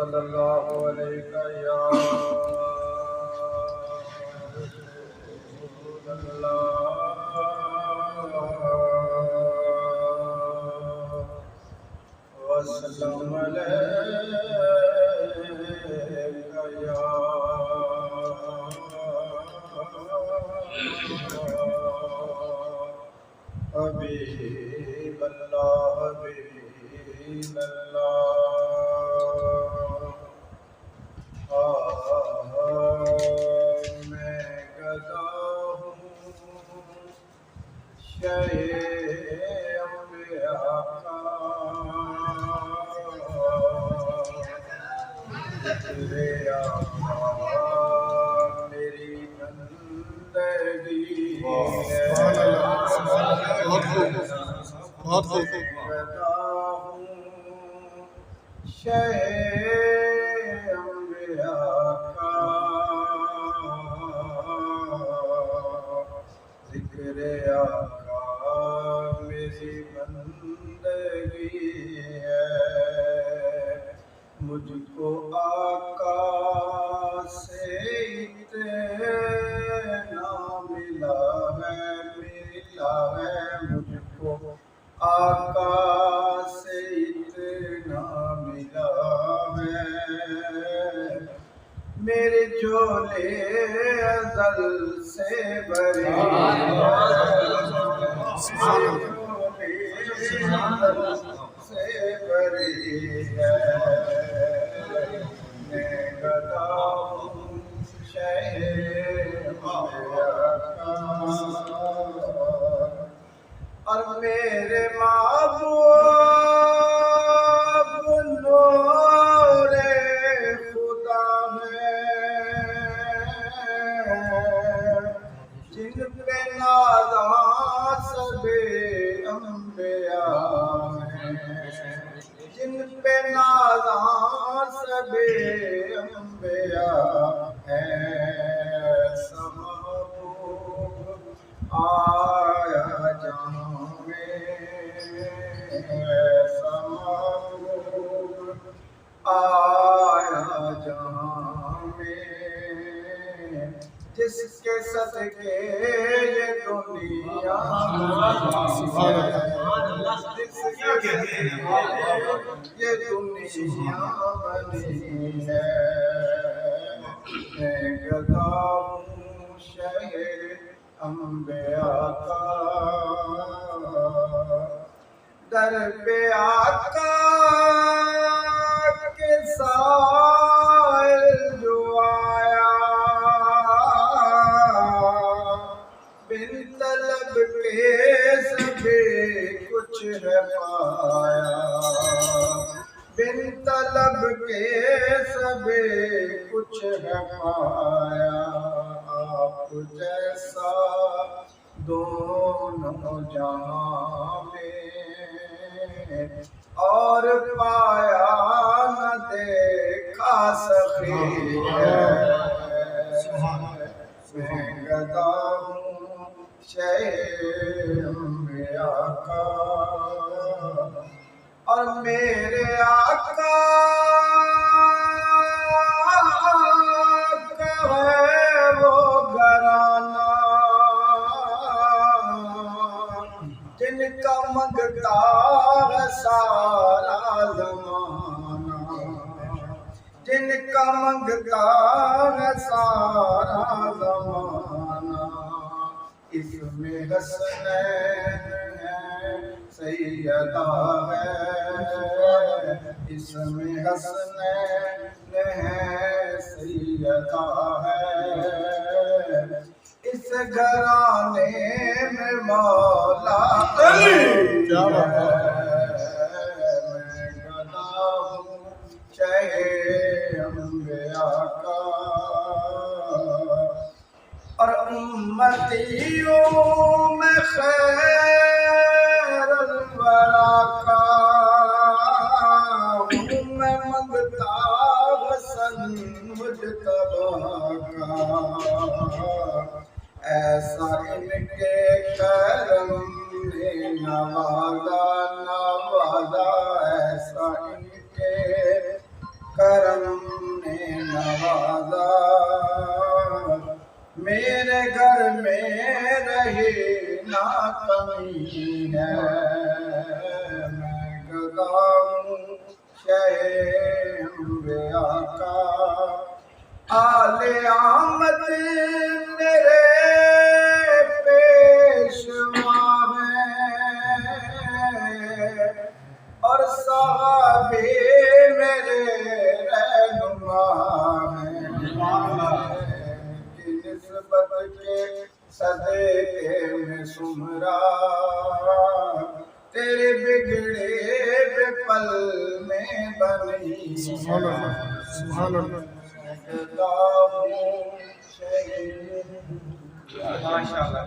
صلی اللہ علیہ یا رسول اللہ وسلم علیکہ یا حبیب اللہ حبیب اللہ میں گدا ہوں شہ انبیاء کا ذکر آقا میری بندگی ہے بہت خوب گدا ہوں شہ انبیاء کا ذکر آقا میری بندگی ہے مجھ کو آقا سے اتنا ملا ہے مجھ کو آقا سے اتنا ملا ہے میرے جھولے ازل سے بھرے سے بھری ہے میں گدا ہوں شہ انبیاء کا اور میرے محبوب نور خدا ہے جن پہ نازاں سب انبیاء ہیں جن پہ نازاں سب انبیاء ہیں ایسا محبوب آیا جہاں میں ایسا محبوب آیا جہاں میں جس کے صدقے یہ دنیا جس کے صدقے یہ دنیا بنی ہے میں گدا ہوں شہ انبیاء کا در پہ آقا کے سائل جو آیا بن طلب کے سبھی کچھ ہے پایا بن طلب کے سبھی کچھ ہے پایا آپ جیسا دونوں جہاں میں اور پایا نہ دیکھا سبھی ہے میں گدا ہوں شہ انبیاء کا اور میرے آقا کا ہے وہ گھرانہ جن کا منگتا ہے سارا زمانہ جن کا منگتا ہے سارا زمانہ اس میں حسنین ہے سیدہ ہے اس میں حسنین ہے سیدہ ہے اس گھرانے میں مولا علی ہے میں گدا ہوں شہ انبیاء کا اور امتیوں میں خیر الورا کا ہوں میں منگتا حسن مجتبیٰ کا ایسا ان کے کرم نے نوازا ایسا ان کے کرم نوازا میرے گھر میں رہی نہ کمی ہے میں گدا ہوں شہ انبیاء کا آل احمد میرے پیشوا ہیں اور صحابی میرے رہنما ہیں کی نسبت کے صدقے میں سمرا تیرے بگڑے بے پل میں بنی سبحان اللہ سبحان اللہ ماشاءاللہ